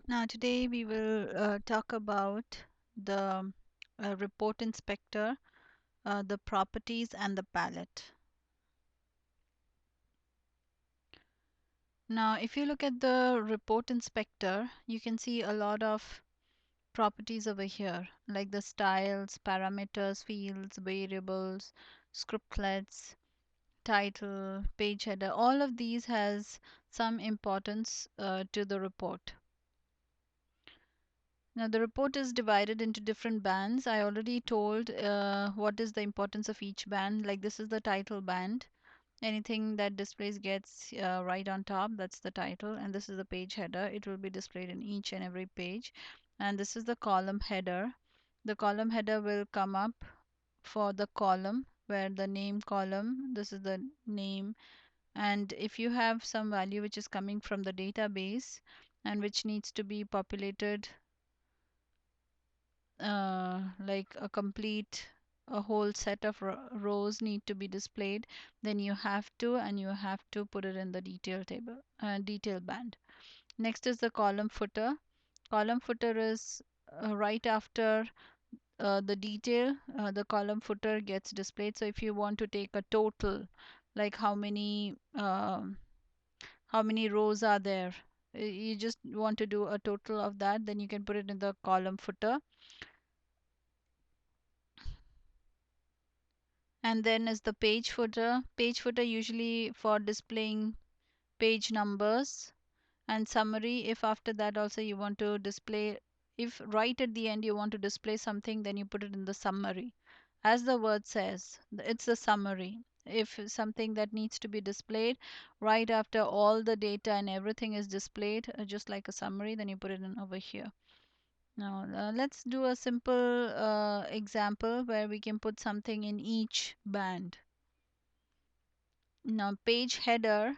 Now, today we will talk about the report inspector, the properties, and the palette. Now, if you look at the report inspector, you can see a lot of properties over here, like the styles, parameters, fields, variables, scriptlets, title, page header. All of these has some importance to the report. Now, the report is divided into different bands. I already told what is the importance of each band. Like this is the title band. Anything that displays gets right on top, that's the title. And this is the page header. It will be displayed in each and every page. And this is the column header. The column header will come up for the column where the name column, this is the name. And if you have some value which is coming from the database and which needs to be populated like a whole set of rows need to be displayed, then you have to put it in the detail table, detail band. Next is the column footer. Column footer is right after the detail. The column footer gets displayed. So if you want to take a total, like how many rows are there, you just want to do a total of that, then you can put it in the column footer. And then is the page footer. Page footer usually for displaying page numbers and summary. If after that also you want to display, if right at the end you want to display something, then you put it in the summary. As the word says, it's a summary. If something that needs to be displayed right after all the data and everything is displayed, just like a summary, then you put it in over here. Now, let's do a simple example where we can put something in each band. Now, page header,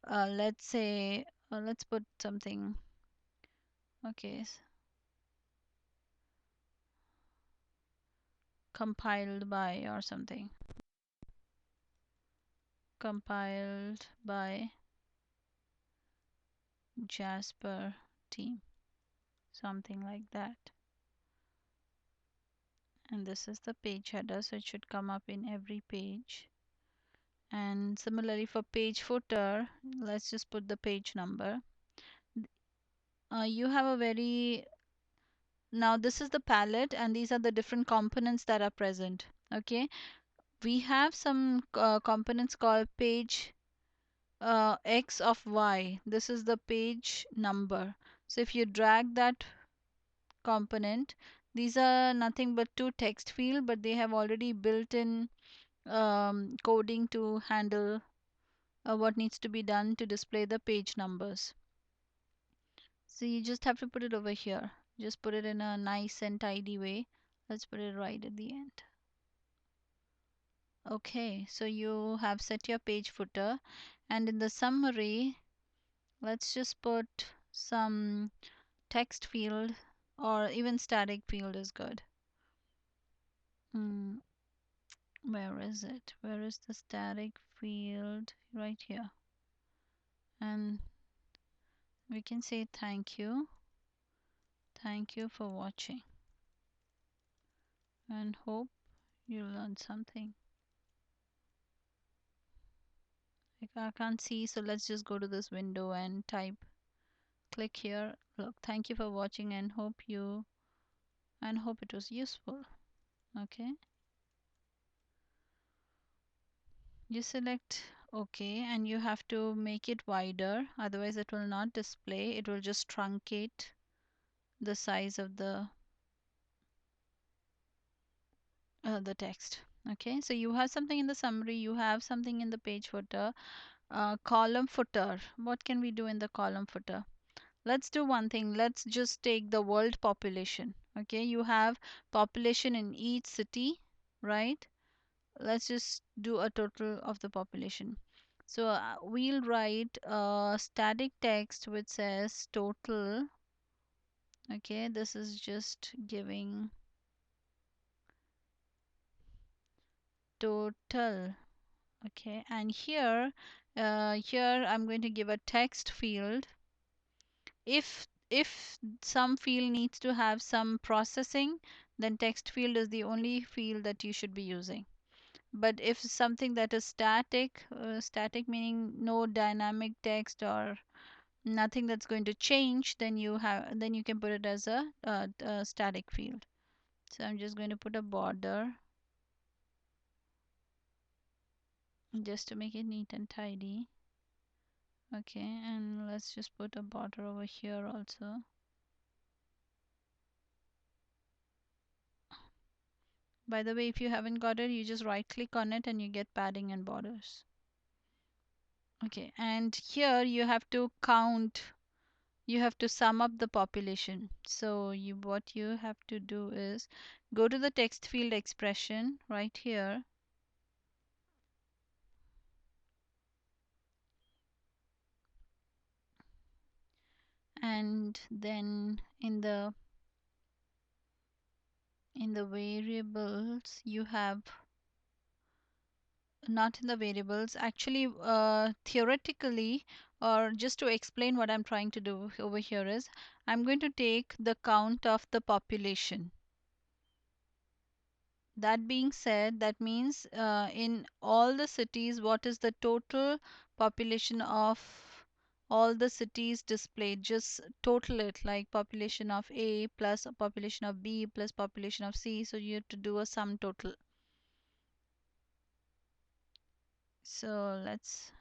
let's say, let's put something, okay, compiled by or something. Compiled by Jasper team, something like that. And this is the page header, so it should come up in every page. And similarly for page footer, let's just put the page number. You have a very Now this is the palette and these are the different components that are present. Okay, we have some components called page X of Y. This is the page number. So if you drag that component, these are nothing but two text field, but they have already built in coding to handle what needs to be done to display the page numbers. So you just have to put it over here. Just put it in a nice and tidy way. Let's put it right at the end. Okay, so you have set your page footer, and in the summary, let's just put some text field or even static field is good. Hmm, where is it? Where is the static field? Right here. And we can say thank you. Thank you for watching and hope you learned something. I can't see, so let's just go to this window and type. Click here. Look, thank you for watching and hope it was useful. Okay. You select OK and you have to make it wider, otherwise it will not display. It will just truncate the size of the text. Okay, so you have something in the summary, you have something in the page footer. Column footer, what can we do in the column footer? Let's do one thing. Let's just take the world population. Okay, you have population in each city, right? Let's just do a total of the population. So we'll write a static text which says total. Okay, this is just giving total. Okay, and here I'm going to give a text field. If if some field needs to have some processing, then text field is the only field that you should be using. But if something that is static, static meaning no dynamic text or nothing that's going to change, then you can put it as a static field. So I'm just going to put a border just to make it neat and tidy. Okay, and let's just put a border over here also. By the way, if you haven't got it, you just right click on it and you get padding and borders. Okay, and here you have to count, you have to sum up the population. So what you have to do is go to the text field expression right here, and then in the variables you have, not in the variables actually, theoretically, or just to explain what I'm trying to do over here is I'm going to take the count of the population. That being said, that means in all the cities, what is the total population of all the cities displayed? Just total it, like population of A plus population of B plus population of C. So you have to do a sum total. So let's,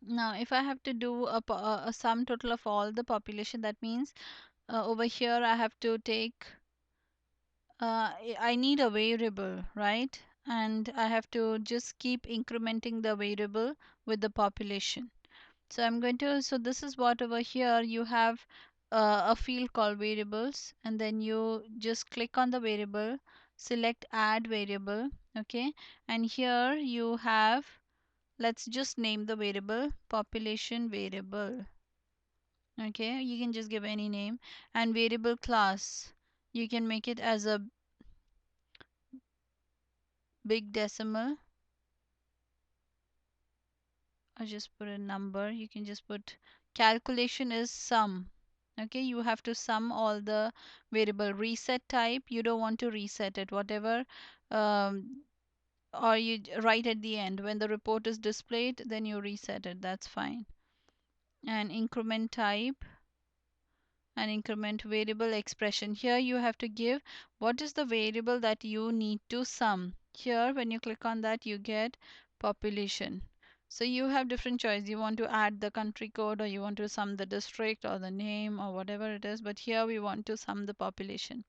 now if I have to do a sum total of all the population, that means over here I have to take, I need a variable, right? And I have to just keep incrementing the variable with the population. So I'm going to, so this is what over here you have a field called variables, and then you just click on the variable, select add variable, okay? And here you have, let's just name the variable population variable, okay? You can just give any name, and variable class, you can make it as a big decimal, or just put a number. You can just put calculation is sum. Okay, you have to sum all the variable. Reset type, you don't want to reset it, whatever, um, or you write at the end when the report is displayed, then you reset it, that's fine. And increment type, and increment variable expression. Here you have to give what is the variable that you need to sum. Here when you click on that, you get population. So you have different choice. You want to add the country code, or you want to sum the district or the name or whatever it is, but here we want to sum the population.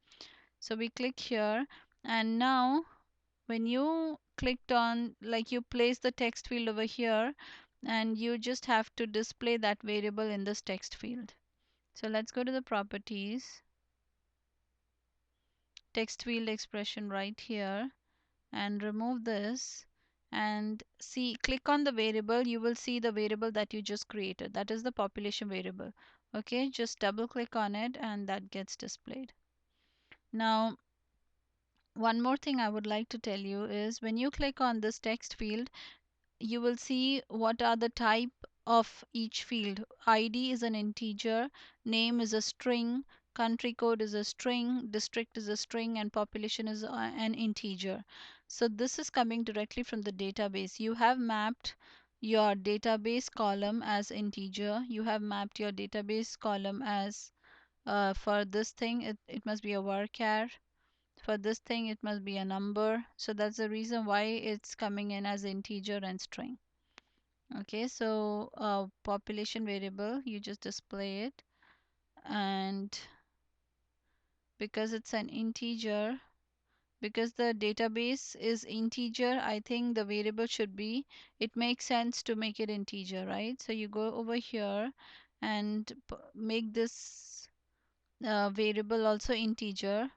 So we click here, and now when you clicked on, like, you place the text field over here, and you just have to display that variable in this text field. So let's go to the properties, text field expression right here, and remove this, and see, click on the variable, you will see the variable that you just created, that is the population variable. Okay, just double click on it and that gets displayed. Now one more thing I would like to tell you is when you click on this text field, you will see what are the type of each field. ID is an integer, name is a string, country code is a string, district is a string, and population is an integer. So this is coming directly from the database. You have mapped your database column as integer. You have mapped your database column as, for this thing, it must be a varchar. For this thing, it must be a number. So that's the reason why it's coming in as integer and string. Okay, so population variable, you just display it, and because it's an integer, because the database is integer, I think the variable should be, it makes sense to make it integer, right? So you go over here and make this variable also integer.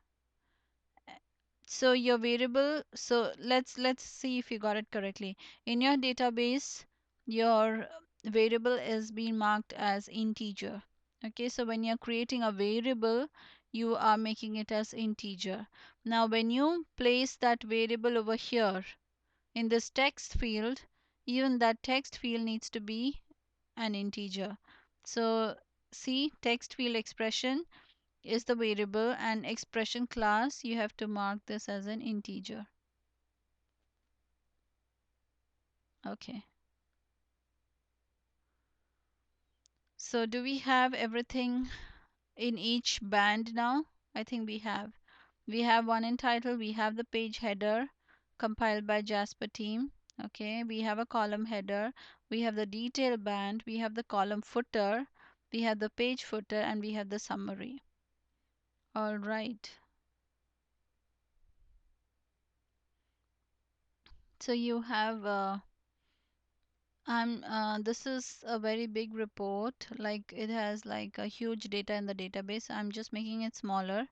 So your variable, so let's see if you got it correctly. In your database, your variable is being marked as integer. Okay, so when you're creating a variable, you are making it as integer. Now when you place that variable over here in this text field, even that text field needs to be an integer. So see, text field expression is the variable, and expression class, you have to mark this as an integer. Okay. So do we have everything in each band now? I think we have. We have one in title, we have the page header compiled by Jasper team. Okay, we have a column header, we have the detail band, we have the column footer, we have the page footer, and we have the summary. All right. So you have this is a very big report, like it has like a huge data in the database. I'm just making it smaller.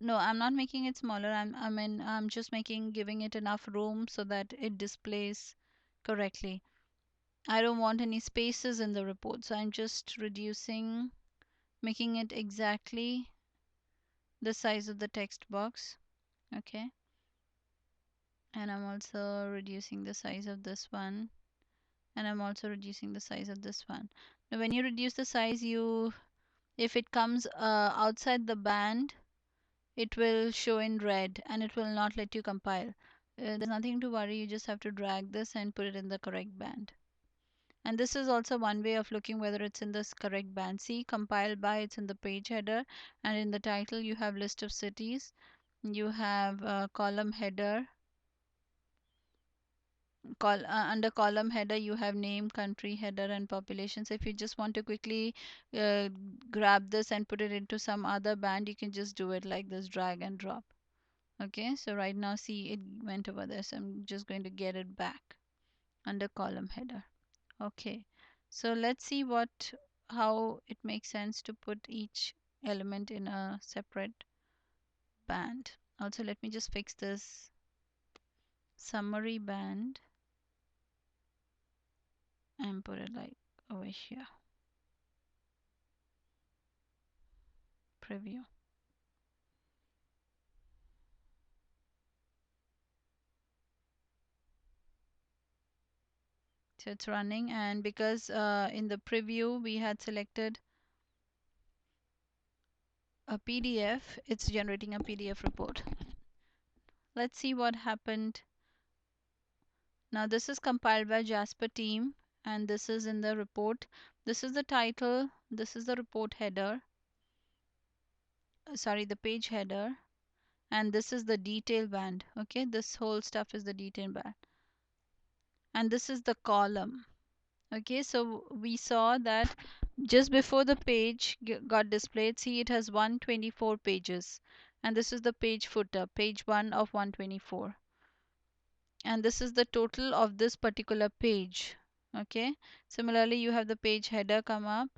No, I'm not making it smaller. I'm just giving it enough room so that it displays correctly. I don't want any spaces in the report, so I'm just reducing, making it exactly the size of the text box. Okay. And I'm also reducing the size of this one. And I'm also reducing the size of this one. Now, when you reduce the size, if it comes outside the band, it will show in red and it will not let you compile. There's nothing to worry, you just have to drag this and put it in the correct band. And this is also one way of looking whether it's in this correct band. See, compiled by, it's in the page header, and in the title you have list of cities, you have column header, under column header you have name, country, header, and population. So if you just want to quickly uh, grab this and put it into some other band, you can just do it like this, drag and drop. Okay, so right now see, it went over there, so I'm just going to get it back under column header. Okay, so let's see how it makes sense to put each element in a separate band. Also, let me just fix this summary band and put it like over here. Preview. So it's running, and because in the preview we had selected a PDF, it's generating a PDF report. Let's see what happened. Now this is compiled by Jasper team, and this is in the report. This is the title, this is the report header, sorry, the page header, and this is the detail band. Okay, this whole stuff is the detail band, and this is the column. Okay, so we saw that just before the page got displayed, see, it has 124 pages, and this is the page footer, page 1 of 124, and this is the total of this particular page. Okay, similarly you have the page header come up,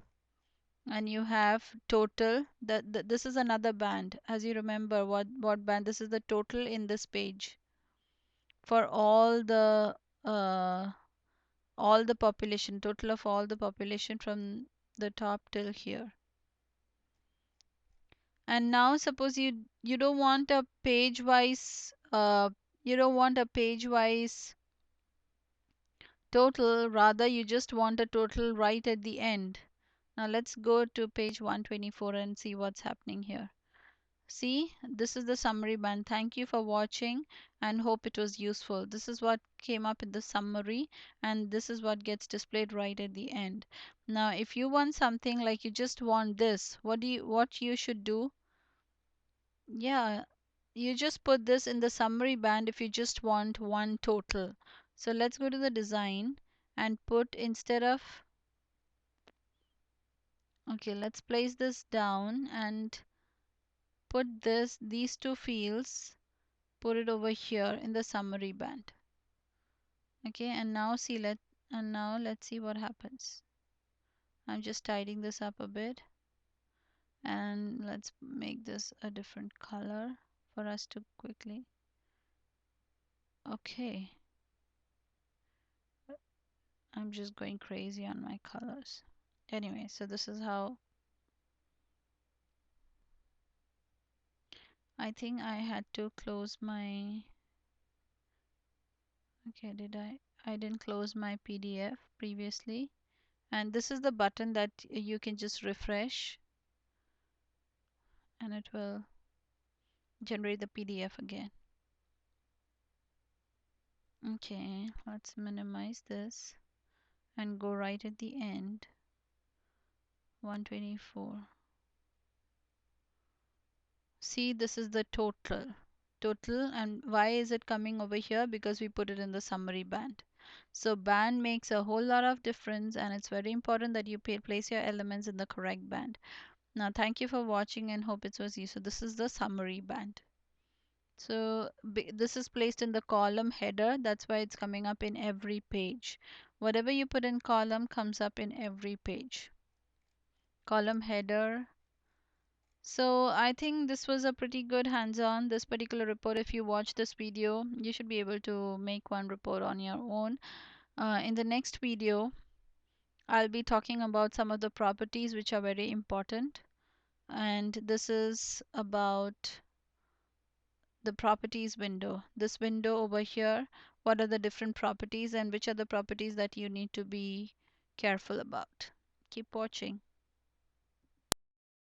and you have total. This is another band, as you remember what band, this is the total in this page for uh, all the population, total of all the population from the top till here. And now suppose you don't want a page wise total, rather you just want a total right at the end. Now let's go to page 124 and see what's happening here. See, this is the summary band. Thank you for watching and hope it was useful. This is what came up in the summary, and this is what gets displayed right at the end. Now, if you want something like you just want this, what you should do? Yeah, you just put this in the summary band if you just want one total. So let's go to the design and put instead of, okay, let's place this down and put these two fields, put it over here in the summary band. Okay, and now let's see what happens. I'm just tidying this up a bit, and let's make this a different color for us to quickly. Okay, I'm just going crazy on my colors. Anyway, so this is how I think I had to close my, okay, I didn't close my PDF previously, And this is the button that you can just refresh and it will generate the PDF again. Okay, let's minimize this and go right at the end. 124. See, this is the total, and why is it coming over here? Because we put it in the summary band. So band makes a whole lot of difference, and it's very important that you place your elements in the correct band. Now thank you for watching and hope it was useful. This is the summary band. So this is placed in the column header, that's why it's coming up in every page. Whatever you put in column comes up in every page. Column header. So I think this was a pretty good hands-on, this particular report. If you watch this video, you should be able to make one report on your own. In the next video, I'll be talking about some of the properties which are very important. And this is about the properties window. This window over here, what are the different properties and which are the properties that you need to be careful about. Keep watching.